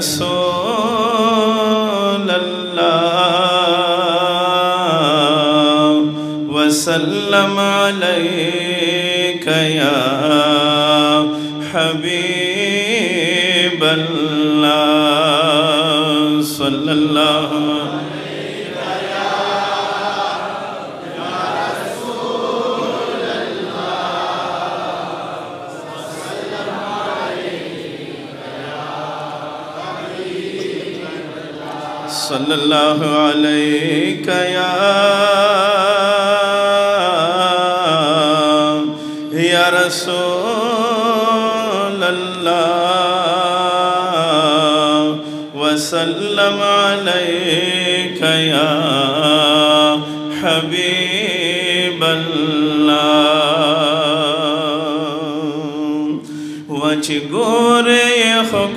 रसूल अल्लाह वसल्लम अलैका या हबीब अल्लाह सल्लल्लाहु सल्लल्लाहु अलैका या रसूल अल्लाह वसल्लम अलैका या हबीब अल्लाह वच गोरे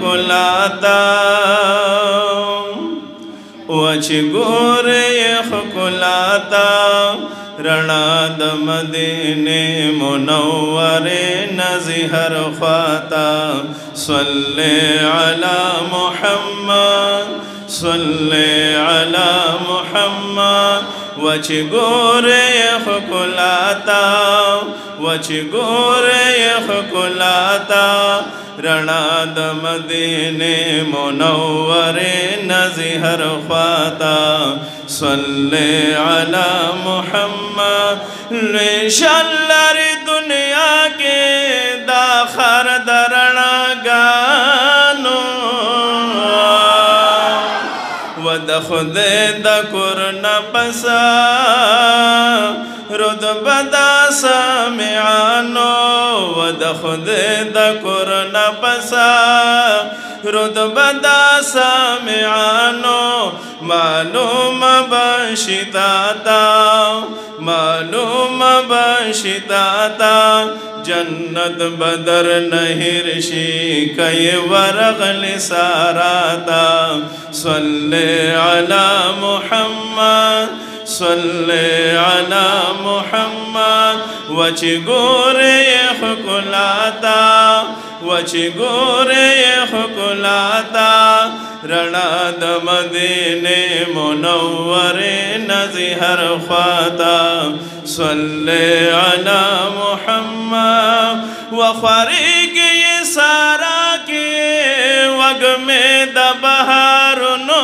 खुलाता वच गोरे खुलाता रणाद मदीने मुनव्वरे नज़हर ख्वाता सल्ले अला मुहम्मद सल्ले अला मुहम्मद वच गोरे खुलाता वच गोरे खुलाता रणाद मदीने मुनव्वरे नज़हर ख्वाता सल्ले अला मुहम्मद निशल्लर दुनिया के दाखर दरणा गानो वद खुदे दकुर न पसा रुद बदा समियानो वद खुदे दकुर न पसा रुद बदा समियानो मालूम बशिताता मालूम बशिताता जन्नत बदर नहिरशी कई वरगल साराता सल्ले अला मुहम्मद सल्ले अला मुहम्मद वच गोरे खुलाता वच गोरे खुलाता रणाद मदीने मुनव्वरे नज़हर ख्वाता सल्ले अला मुहम्मद व ख़रीक ये सारा के वग में दबहारुनो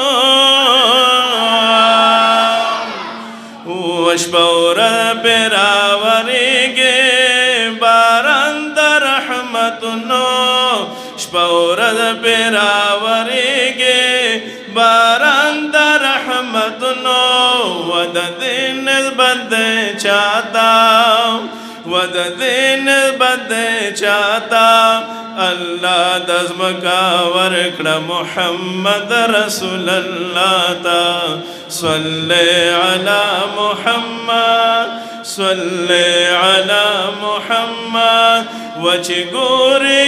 वशपौर पेरावरिगे बारंद रहमतुनो शपौर पेरावरिगे बारंद रहमतुनो वद दिन बद चाहता वद दिन बद चाहता अल्लाह दज़्म का वरकड़ मुहम्मद रसूलल्लाह ता सल्ले अला मुहम्मद सल्ले अला मुहम्मद वच गोरे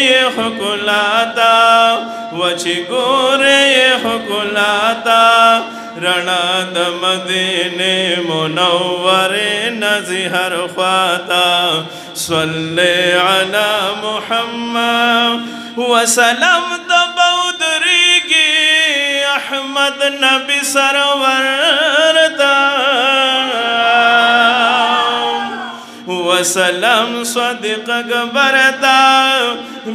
खुलाता वच गोरे खुलाता रणाद मदीने मुनव्वरे नज़हर ख्वाता सल्ले अला मुहम्मद वसलम दबौदरी की अहमद नबी सरवरता वसलम सदिक गबरता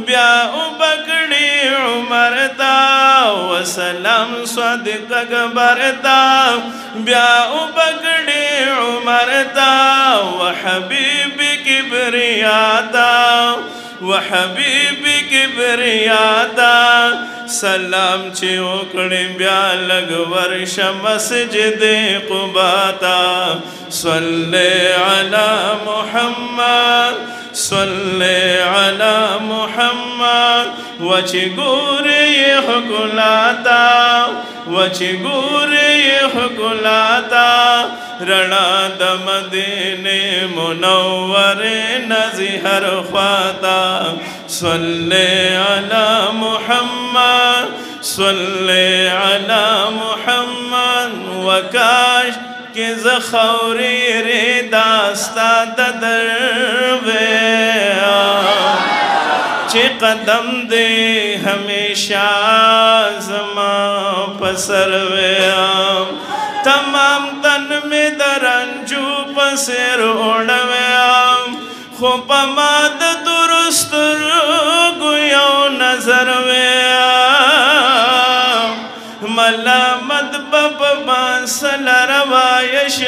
ब्या बकड़ी उमरता वसलम सदिक गबरता ब्या बकड़ी उमरता व हबीब किबरियाता व हबीब किबरियाता सलाम चियोकड़ी ब्या लग वर्ष मस्जिद कुबाता सल्ले अला मुहम्मद सल्ले अला मुहम्मद वच गोरे खुलाता वच गोरे खुलाता रणाद मदीने मुनव्वरे नज़हर ख्वाता सल्ले अला मुहम्मद सल्ले अला मुहम्मद वकाश के ज़खौरी रे दास्ता दरवे चे कदम दे हमेशा ज़मा पसर वयाम तमाम तन में दरंजू पसर उड़वयाम खुपमाद दुरुस्त गुयो नजर वयाम मलामत बब बांसल रवायश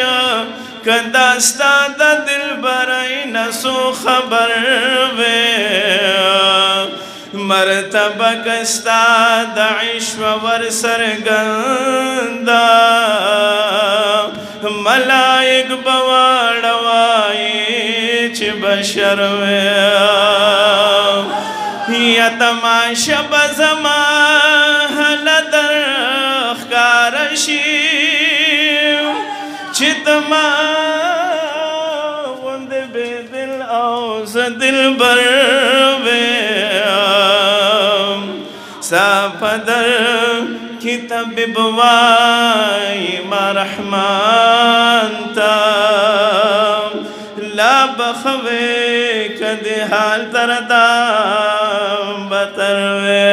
कदास्ता दा दिल बरई नसो खबर वे मरतबा कस्ता दा इश्वर सरगंदा मलाइक बवाड़वाई च बशर वे या तमाशा बज़मा हलदर कारशी चितमा वंद बेदिल औस दिल बर वे साफदर की तबिबवाई मरहमान ता ला बखवे कद हाल तरदा बतर वे